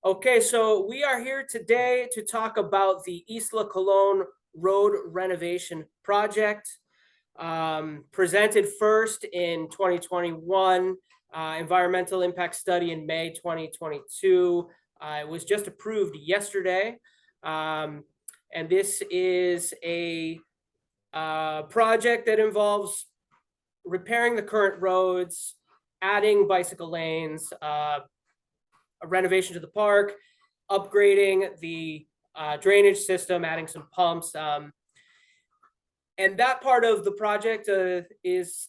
Okay, so we are here today to talk about the Isla Colon Road Renovation Project. Presented first in 2021, environmental impact study in May 2022. It was just approved yesterday. And this is a project that involves repairing the current roads, adding bicycle lanes, a renovation to the park, upgrading the drainage system, adding some pumps. And that part of the project is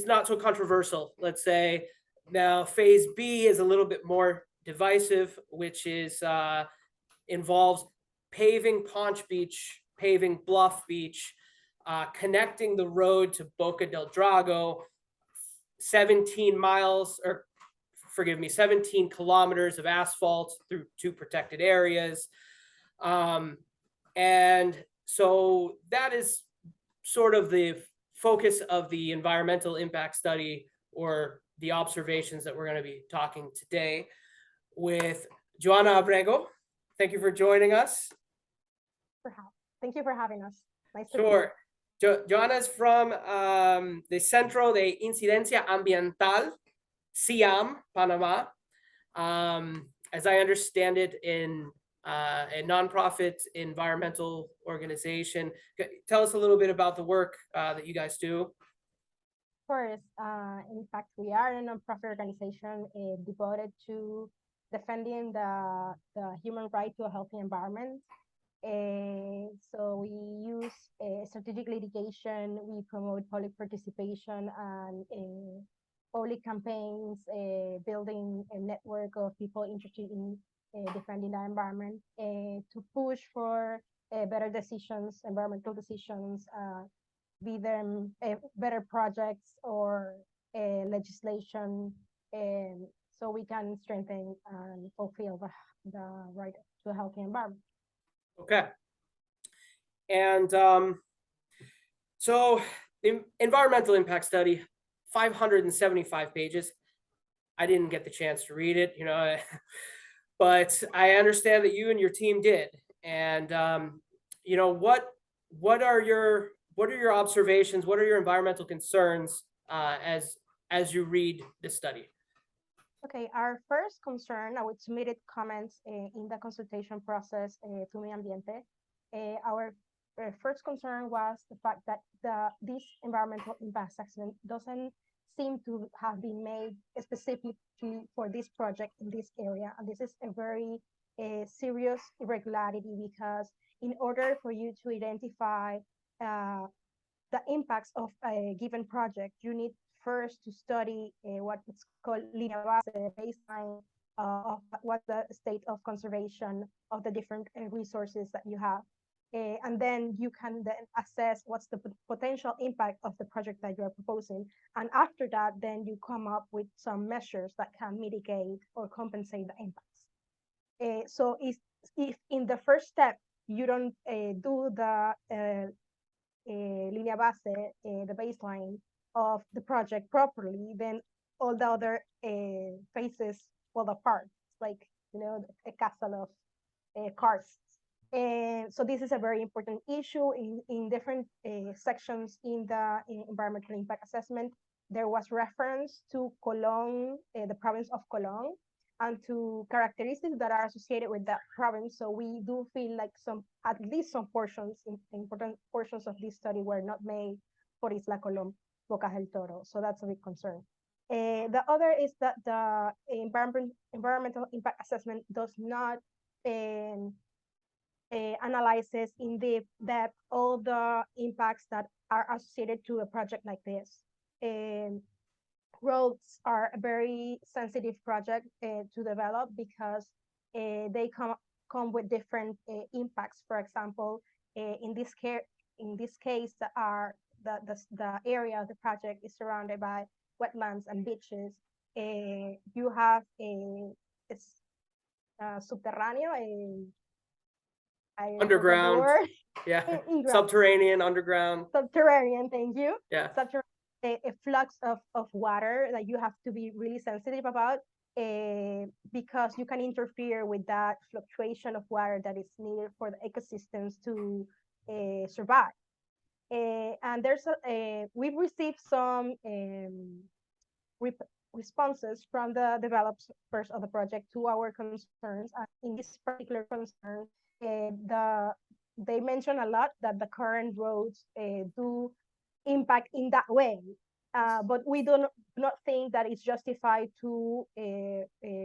not so controversial, let's say. Now, phase B is a little bit more divisive, which is involves paving Paunch Beach, paving Bluff Beach, connecting the road to Boca del Drago, 17 miles, or forgive me, 17 kilometers of asphalt through 2 protected areas. And so that is sort of the focus of the environmental impact study, or the observations that we're going to be talking today with Joana Abrego. Thank you for joining us. Thank you for having us. Nice to Sure. Joana is from the Centro de Incidencia Ambiental, CIAM Panama. As I understand it, in a nonprofit environmental organization. Tell us a little bit about the work that you guys do. Of course. In fact, we are a nonprofit organization devoted to defending the human right to a healthy environment. So we use strategic litigation, we promote public participation and public campaigns, building a network of people interested in defending the environment, to push for better decisions, environmental decisions, be them better projects or legislation, so we can strengthen and fulfill the right to a healthy environment. Okay. And so the environmental impact study, 575 pages. I didn't get the chance to read it, but I understand that you and your team did. And what are your observations? What are your environmental concerns as you read this study? Okay, our first concern, I would submitted comments in the consultation process to Mi Ambiente. Our first concern was the fact that this environmental impact assessment doesn't seem to have been made specifically for this project in this area. And this is a very serious irregularity, because in order for you to identify the impacts of a given project, you need first to study what is called línea base, baseline of what's the state of conservation of the different resources that you have. And then you can then assess what's the potential impact of the project that you are proposing. And after that, then you come up with some measures that can mitigate or compensate the impacts. So if in the first step, you don't do the línea base, the baseline of the project properly, then all the other phases fall apart. It's like, a castle of cards. And so this is a very important issue in different sections in the environmental impact assessment. There was reference to Colon, the province of Colon, and to characteristics that are associated with that province. So we do feel like at least some important portions of this study were not made for Isla Colon, Bocas del Toro. So that's a big concern. The other is that the environmental impact assessment does not analyzes in depth all the impacts that are associated to a project like this. Roads are a very sensitive project to develop, because they come with different impacts. For example, in this case, the area of the project is surrounded by wetlands and beaches. You have a subterráneo, underground, yeah, subterranean, underground. Subterranean, thank you. Yeah. a flux of water that you have to be really sensitive about, because you can interfere with that fluctuation of water that is needed for the ecosystems to survive. And we've received some responses from the developers of the project to our concerns. And in this particular concern, they mention a lot that the current roads do impact in that way. But we do not think that it's justified to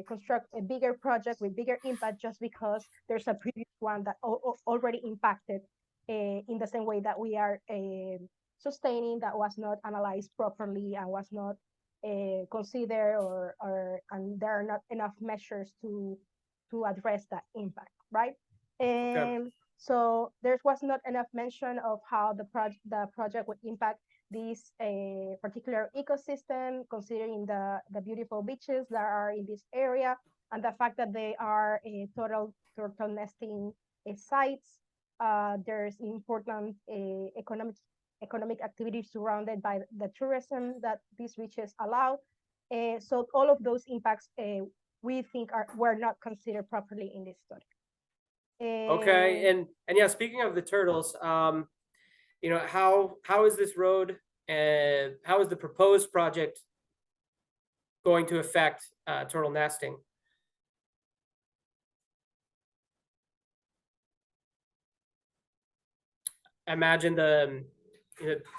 construct a bigger project with bigger impact just because there's a previous one that already impacted in the same way that we are sustaining, that was not analyzed properly and was not considered, and there are not enough measures to address that impact, right? Okay. So there was not enough mention of how the project would impact this particular ecosystem, considering the beautiful beaches that are in this area and the fact that they are a turtle nesting sites. There's important economic activities surrounded by the tourism that these beaches allow. So all of those impacts we think were not considered properly in this study. Okay, and yeah, speaking of the turtles, how is this road and how is the proposed project going to affect turtle nesting? I imagine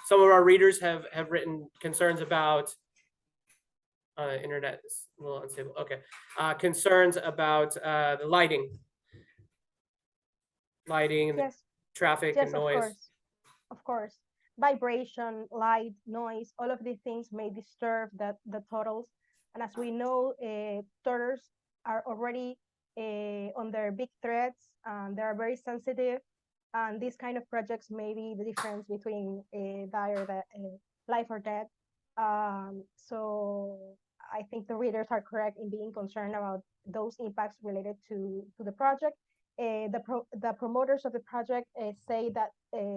some of our readers have written concerns about internet is a little unstable. Okay, concerns about the lighting, and the Yes, traffic and yes, of noise. course, of course. Vibration, light, noise, all of these things may disturb the turtles. And as we know, turtles are already on their big threats, and they are very sensitive. And these kind of projects may be the difference between life or death. So I think the readers are correct in being concerned about those impacts related to the project. The promoters of the project say that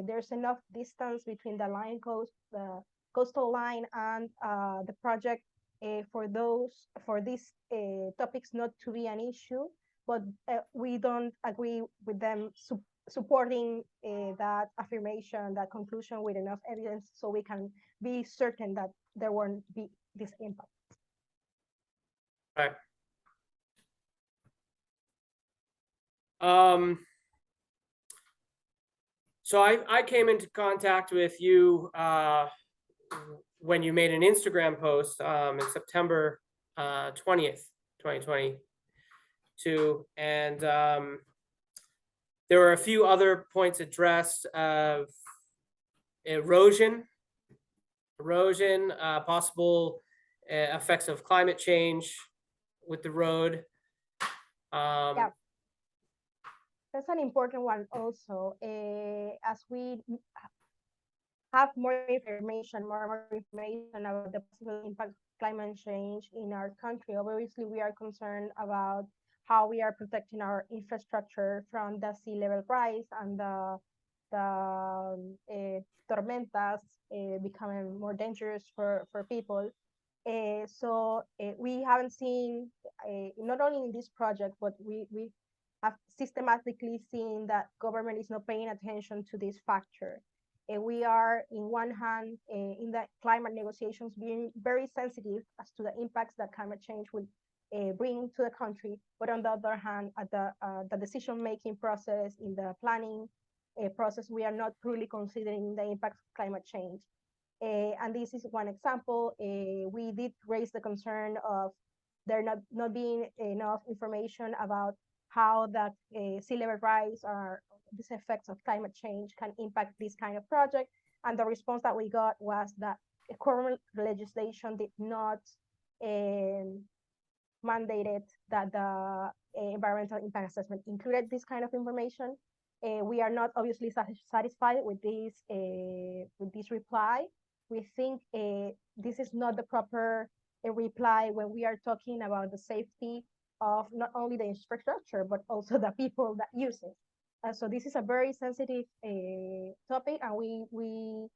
there's enough distance between the coastal line and the project for these topics not to be an issue, but we don't agree with them supporting that affirmation, that conclusion with enough evidence so we can be certain that there won't be this impact. Right. So I came into contact with you when you made an Instagram post in September 20th, 2022. And there were a few other points addressed of erosion, possible effects of climate change with the road. Yeah. That's an important one also. As we have more information about the possible impact of climate change in our country, obviously we are concerned about how we are protecting our infrastructure from the sea level rise and the tormentas becoming more dangerous for people. So we haven't seen, not only in this project, but we have systematically seen that government is not paying attention to this factor. We are, in one hand, in the climate negotiations, being very sensitive as to the impacts that climate change will bring to the country. But on the other hand, at the decision-making process, in the planning process, we are not truly considering the impacts of climate change. And this is one example. We did raise the concern of there not being enough information about how that sea level rise or these effects of climate change can impact this kind of project. And the response that we got was that current legislation did not mandated that the environmental impact assessment included this kind of information. We are not obviously satisfied with this reply. We think this is not the proper reply when we are talking about the safety of not only the infrastructure, but also the people that use it. So this is a very sensitive topic, and we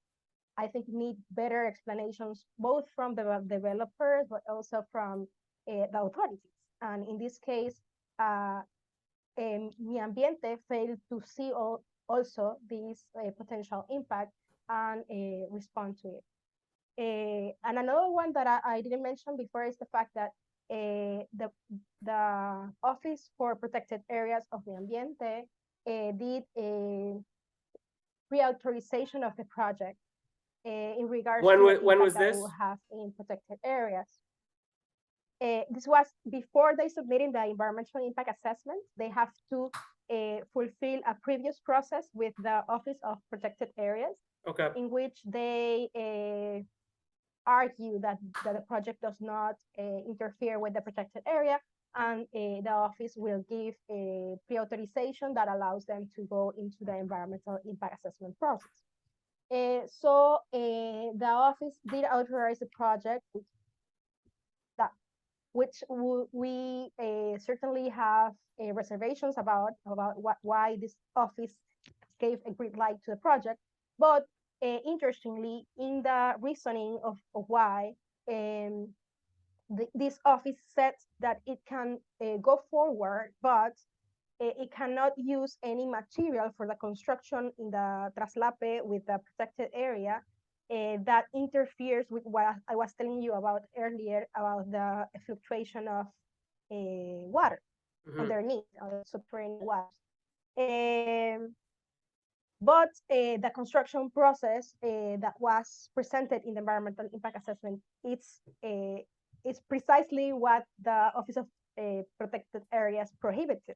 I think need better explanations, both from the developers, but also from the authorities. And in this case, Mi Ambiente failed to see also this potential impact and respond to it. And another one that I didn't mention before is the fact that the Office for Protected Areas of Mi Ambiente did a pre-authorization of the project in regards to the When impact was that it this? will have in protected areas. This was before they submitted the environmental impact assessment. They have to fulfill a previous process with the Office of Protected Areas, Okay. in which they argue that the project does not interfere with the protected area, and the office will give a pre-authorization that allows them to go into the environmental impact assessment process. So the office did authorize the project, which we certainly have reservations about why this office gave a green light to the project. But interestingly, in the reasoning of why this office said that it can go forward, but it cannot use any material for the construction in the traslape with the protected area that interferes with what I was telling you about earlier about the fluctuation of water underneath subterranean waters. But the construction process that was presented in the environmental impact assessment, it's precisely what the Office of Protected Areas prohibited.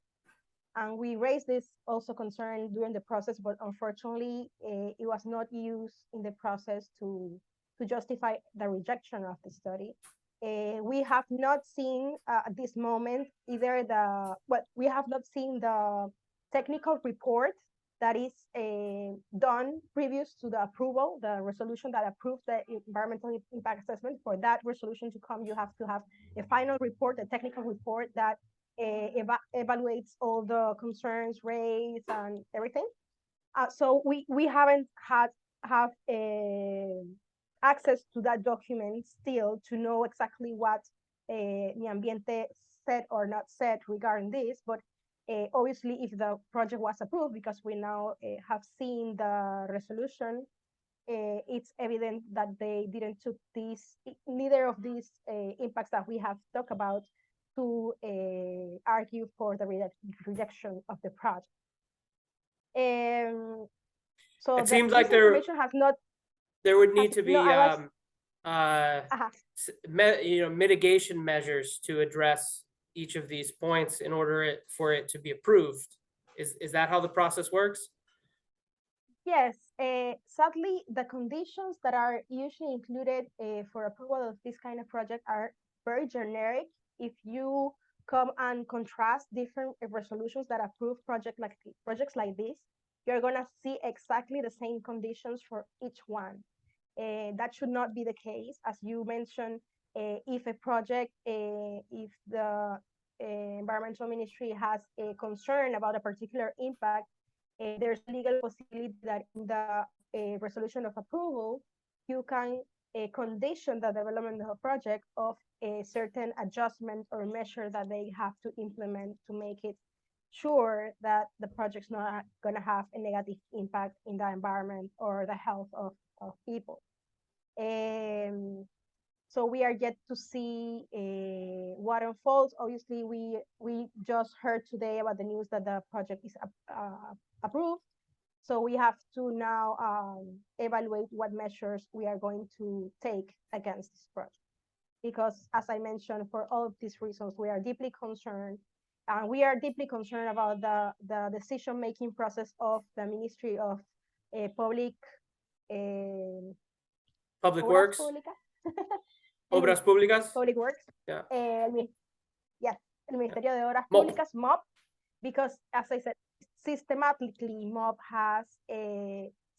And we raised this also concern during the process, but unfortunately, it was not used in the process to justify the rejection of the study. We have not seen at this moment either we have not seen the technical report that is done previous to the approval, the resolution that approved the environmental impact assessment. For that resolution to come, you have to have a final report, a technical report that evaluates all the concerns raised and everything. So we haven't have access to that document still to know exactly what Mi Ambiente said or not said regarding this. But obviously, if the project was approved, because we now have seen the resolution, it's evident that they didn't took neither of these impacts that we have talked about to argue for the rejection of the project. So it seems like there would need to be mitigation measures to address each of these points in order for it to be approved. Is that how the process works? Yes, sadly, the conditions that are usually included for approval of this kind of project are very generic. If you come and contrast different resolutions that approve projects like this, you're gonna see exactly the same conditions for each one. That should not be the case. As you mentioned, if a project, if the environmental ministry has a concern about a particular impact, there's a legal possibility that in the resolution of approval, you can condition the development of a project of a certain adjustment or measure that they have to implement to make it sure that the project's not going to have a negative impact in the environment or the health of people. So we are yet to see what unfolds. Obviously, we just heard today about the news that the project is approved. So we have to now evaluate what measures we are going to take against this project. Because as I mentioned, for all of these reasons, we are deeply concerned. And we are deeply concerned about the decision-making process of the Ministry of Public Works. Obras Públicas. Public Works. Yeah. Yes, el Ministerio de Obras Públicas, MOP, because as I said, systematically MOP has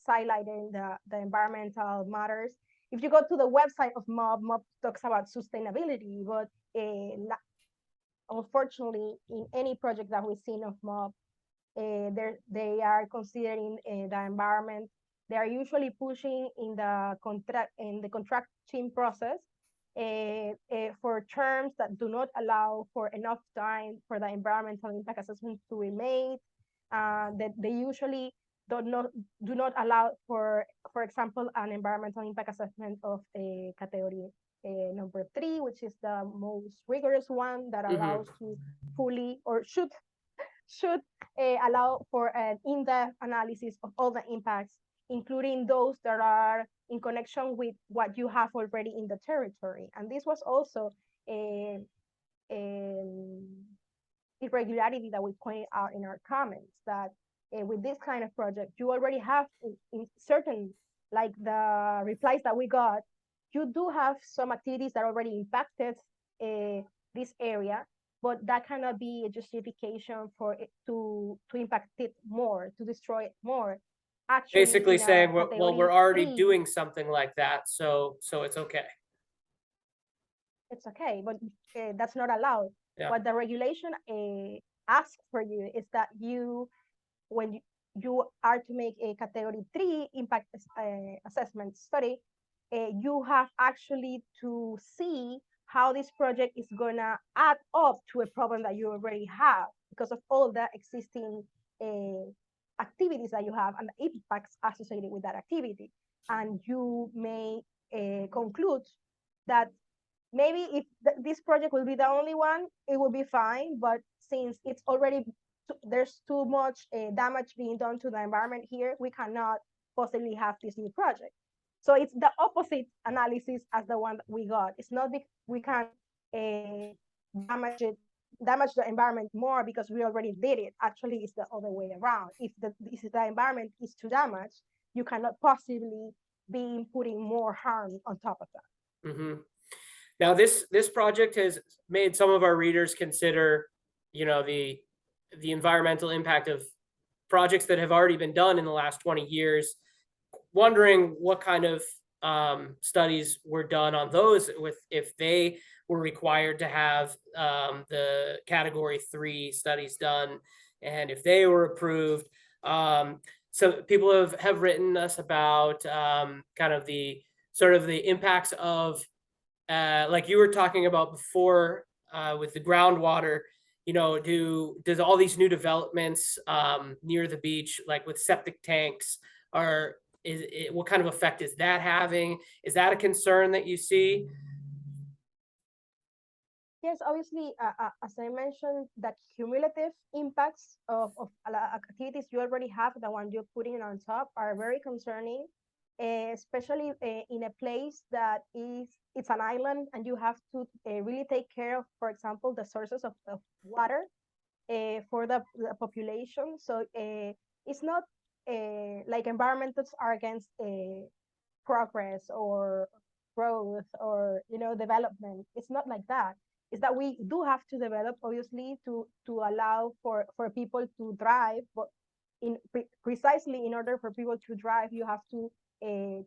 highlighted the environmental matters. If you go to the website of MOP, MOP talks about sustainability, but unfortunately, in any project that we've seen of MOP, they are considering the environment They are usually pushing in the contracting process for terms that do not allow for enough time for the environmental impact assessment to be made. That they usually do not allow for example, an environmental impact assessment of a category number 3, which is the most rigorous one that allows to fully or should allow for an in-depth analysis of all the impacts, including those that are in connection with what you have already in the territory. And this was also a irregularity that we pointed out in our comments, that with this kind of project, you already have in certain, like the replies that we got, you do have some activities that already impacted this area, but that cannot be a justification for it to impact it more, to destroy it more. Actually, Basically saying, well, we're already 3, doing something like that, so it's okay. It's okay, but that's not allowed. Yeah. What the regulation asks for you is that when you are to make a category 3 impact assessment study, you have actually to see how this project is gonna add up to a problem that you already have because of all the existing activities that you have and the impacts associated with that activity. And you may conclude that maybe if this project will be the only one, it will be fine. But since it's already, there's too much damage being done to the environment here, we cannot possibly have this new project. So it's the opposite analysis as the one that we got. It's not we can damage the environment more because we already did it. Actually, it's the other way around. If the environment is too damaged, you cannot possibly be putting more harm on top of that. Mm-hmm. Now, this project has made some of our readers consider, the environmental impact of projects that have already been done in the last 20 years, wondering what kind of studies were done on those, if they were required to have the category 3 studies done, and if they were approved. So people have written us about kind of the sort of the impacts of like you were talking about before with the groundwater, does all these new developments near the beach, like with septic tanks, what kind of effect is that having? Is that a concern that you see? Yes, obviously, as I mentioned, the cumulative impacts of activities you already have, the one you're putting on top, are very concerning, especially in a place that it's an island, and you have to really take care of, for example, the sources of water for the population. So it's not like environmentalists are against progress or growth or development. It's not like that. It's that we do have to develop, obviously, to allow for people to thrive, but precisely in order for people to thrive, you have to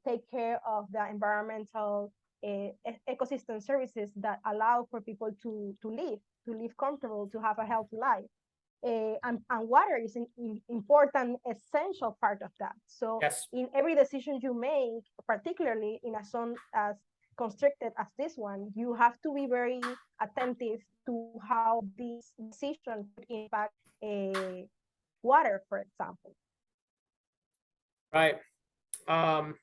take care of the environmental ecosystem services that allow for people to live comfortable, to have a healthy life. And water is an important, essential part of that. So Yes. in every decision you make, particularly in a zone as constricted as this one, you have to be very attentive to how this decision could impact water, for example. Right. I've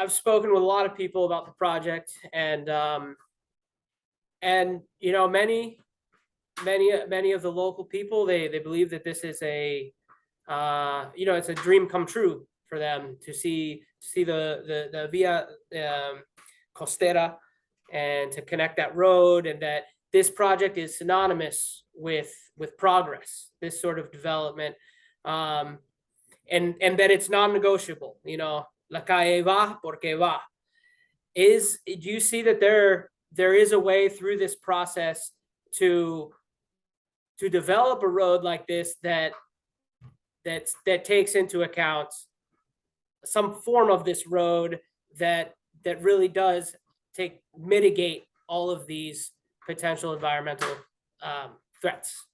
spoken with a lot of people about the project, and many of the local people, they believe that this is it's a dream come true for them to see the via costera and to connect that road, and that this project is synonymous with progress, this sort of development, and that it's non-negotiable. La calle va porque va. Do you see that there is a way through this process to develop a road like this that takes into account some form of this road that really does mitigate all of these potential environmental threats?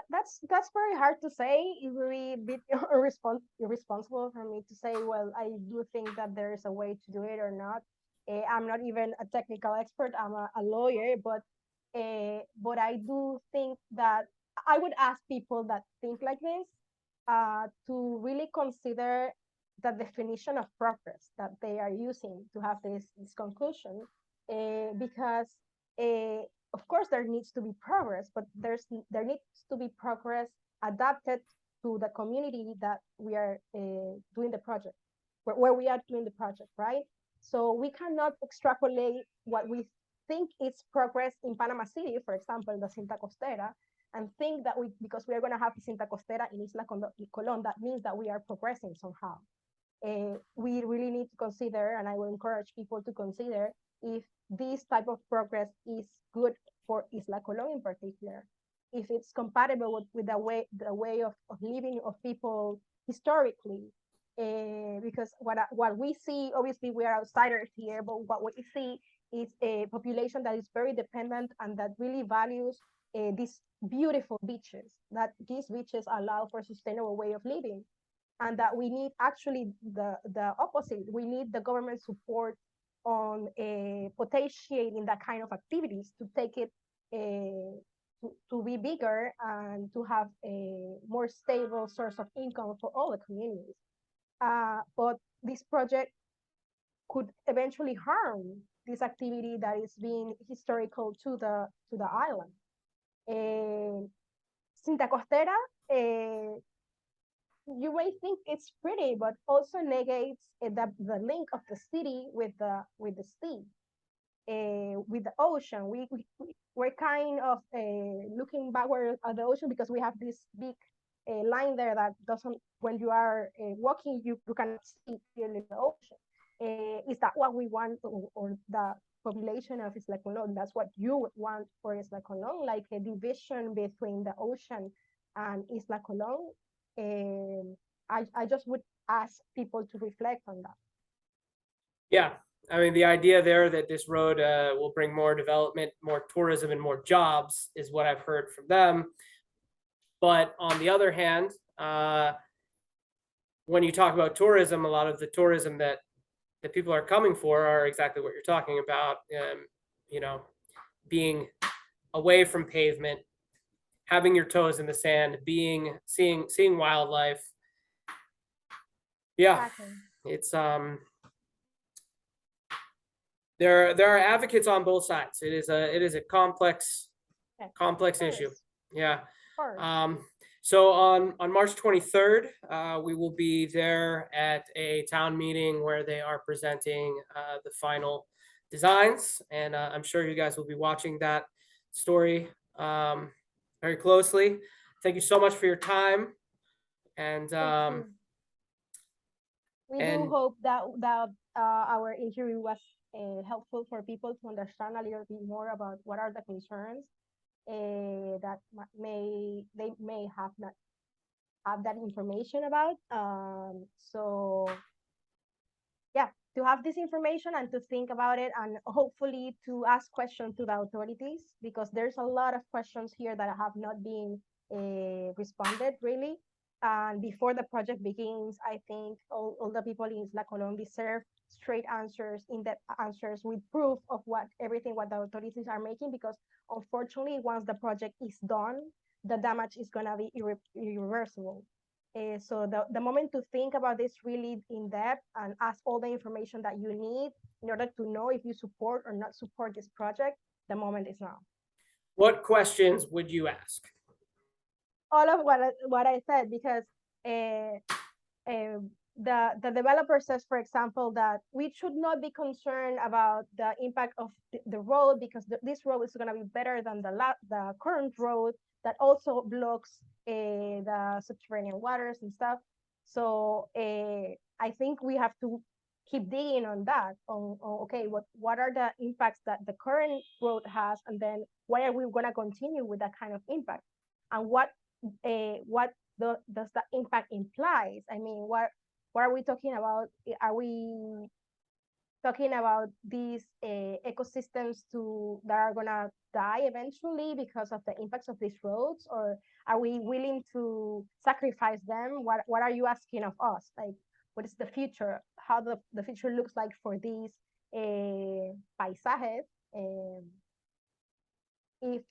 That's very hard to say. It will be a bit irresponsible for me to say, well, I do think that there is a way to do it or not. I'm not even a technical expert. I'm a lawyer, but I do think that I would ask people that think like this to really consider the definition of progress that they are using to have this conclusion, because uh, of course there needs to be progress, but there needs to be progress adapted to the community that we are doing the project, where we are doing the project, right? So we cannot extrapolate what we think is progress in Panama City, for example, the Cinta Costera, and think that because we are going to have the Cinta Costera in Isla Colon, that means that we are progressing somehow. We really need to consider, and I will encourage people to consider, if this type of progress is good for Isla Colon in particular, if it's compatible with the way of living of people historically. Because what we see, obviously we are outsiders here, but what we see is a population that is very dependent and that really values these beautiful beaches, that these beaches allow for a sustainable way of living, and that we need actually the opposite. We need the government support on potentiating that kind of activities to take it to be bigger and to have a more stable source of income for all the communities. But this project could eventually harm this activity that is being historical to the island. Uh, Cinta Costera, you may think it's pretty, but also negates the link of the city with the sea, with the ocean. We're kind of looking backward at the ocean because we have this big line there that doesn't, when you are walking, you cannot see clearly the ocean. Is that what we want, or the population of Isla Colon? That's what you want for Isla Colon, like a division between the ocean and Isla Colon. I just would ask people to reflect on that. Yeah, I mean, the idea there that this road will bring more development, more tourism, and more jobs is what I've heard from them. But on the other hand, when you talk about tourism, a lot of the tourism that people are coming for are exactly what you're talking about. You know, being away from pavement, having your toes in the sand, seeing wildlife. Yeah, Exactly. it's there are advocates on both sides. It is a complex Yeah, issue. Yeah. of course. So on March 23rd, we will be there at a town meeting where they are presenting the final designs, and I'm sure you guys will be watching that story very closely. Thank you so much for your time, and Thank you. We do and hope that our interview was helpful for people to understand a little bit more about what are the concerns that they may have not have that information about. So yeah, to have this information and to think about it, and hopefully to ask questions to the authorities, because there's a lot of questions here that have not been responded really. And before the project begins, I think all the people in Isla Colon deserve straight answers, in-depth answers with proof of what the authorities are making, because unfortunately, once the project is done, the damage is gonna be irreversible. So the moment to think about this really in depth and ask all the information that you need in order to know if you support or not support this project, the moment is now. what questions would you ask? All of what I said, because uh, uh, the developer says, for example, that we should not be concerned about the impact of the road, because this road is going to be better than the current road that also blocks the subterranean waters and stuff. So I think we have to keep digging on that. Okay, what are the impacts that the current road has, and then why are we going to continue with that kind of impact, and what does that impact implies? I mean, what are we talking about? Are we talking about these ecosystems that are gonna die eventually because of the impacts of these roads, or are we willing to sacrifice them? What are you asking of us? Like, what is the future? How the future looks like for these paisajes if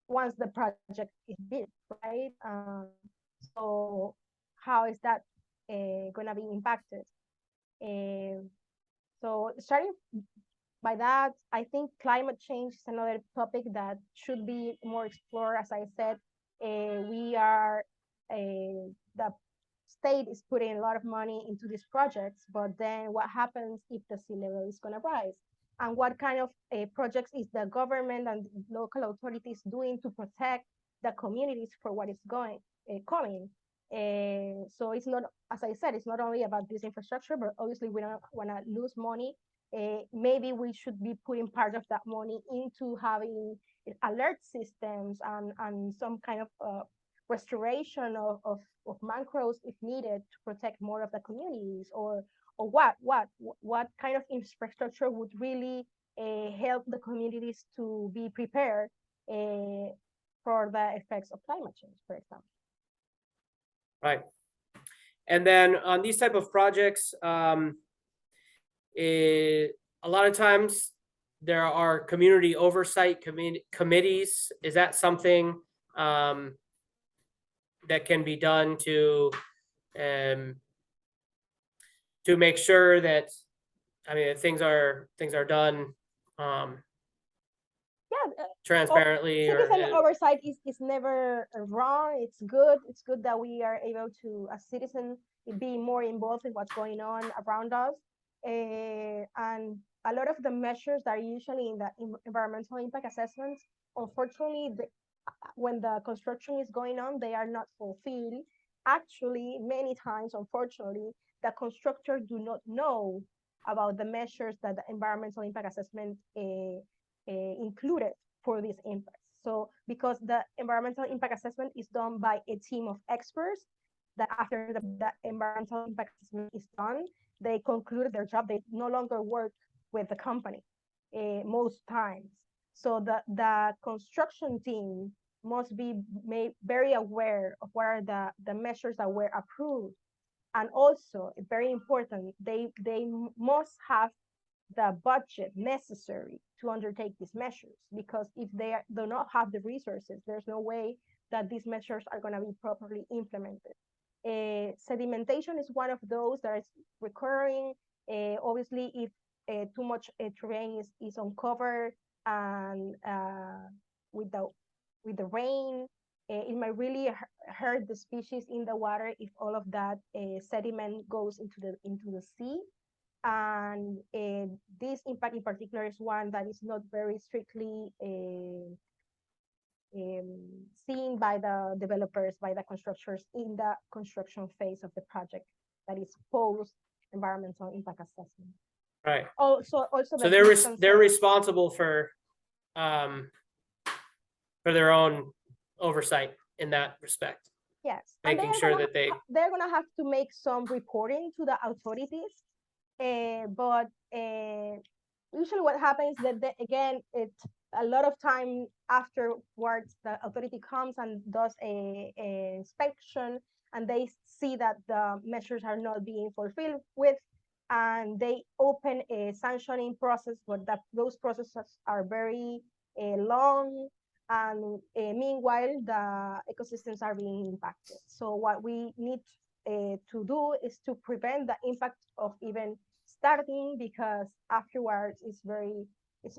once the project is built, right? So how is that gonna be impacted? So starting by that, I think climate change is another topic that should be more explored. As I said, the state is putting a lot of money into these projects, but then what happens if the sea level is going to rise? And what kind of projects is the government and local authorities doing to protect the communities for what is coming? So it's not, as I said, it's not only about this infrastructure, but obviously we don't want to lose money. Maybe we should be putting part of that money into having alert systems and some kind of restoration of mangroves if needed to protect more of the communities, or what kind of infrastructure would really help the communities to be prepared for the effects of climate change, for example. Right. And then on these type of projects, a lot of times there are community oversight committees. Is that something that can be done to make sure that, I mean, things are done transparently? Citizen oversight is never wrong. It's good. It's good that we are able to, as citizens, be more involved in what's going on around us. And a lot of the measures that are usually in the environmental impact assessments, unfortunately, when the construction is going on, they are not fulfilled. Actually, many times, unfortunately, the constructors do not know about the measures that the environmental impact assessment included for these impacts. So because the environmental impact assessment is done by a team of experts, that after the environmental impact assessment is done, they conclude their job. They no longer work with the company most times. So the construction team must be made very aware of what are the measures that were approved. And also, very important, they must have the budget necessary to undertake these measures, because if they do not have the resources, there's no way that these measures are going to be properly implemented. Sedimentation is one of those that is recurring. Obviously, if too much terrain is uncovered and with the rain, it might really hurt the species in the water if all of that sediment goes into the sea. And this impact in particular is one that is not very strictly seen by the developers, by the constructors in the construction phase of the project, that is post environmental impact assessment. Right. Also so they're responsible for their own oversight in that respect. Yes, making sure that they're gonna have to make some reporting to the authorities. But usually what happens is that again, it's a lot of time afterwards the authority comes and does a inspection, and they see that the measures are not being fulfilled with, and they open a sanctioning process, but those processes are very long, and meanwhile the ecosystems are being impacted. So what we need to do is to prevent the impact of even starting, because afterwards it's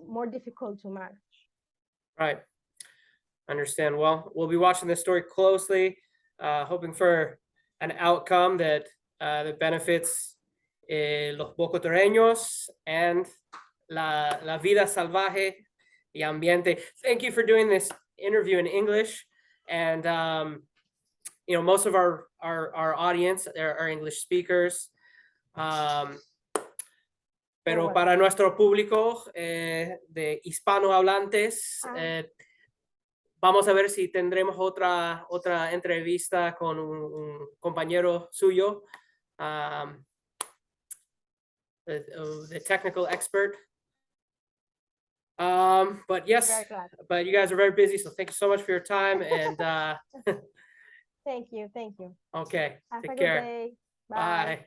more difficult to manage. Right. Understand. Well, we'll be watching this story closely, hoping for an outcome that benefits los bocotoreños and la vida salvaje y ambiente. Thank you for doing this interview in English. And most of our audience are English speakers. Pero para nuestro público de hispanohablantes, vamos a ver si tendremos otra entrevista con un compañero suyo. the technical expert. But yes, Very glad. but you guys are very busy, so thank you so much for your time, and Thank you. Thank you. okay, Have a take good care. day. Bye. Bye.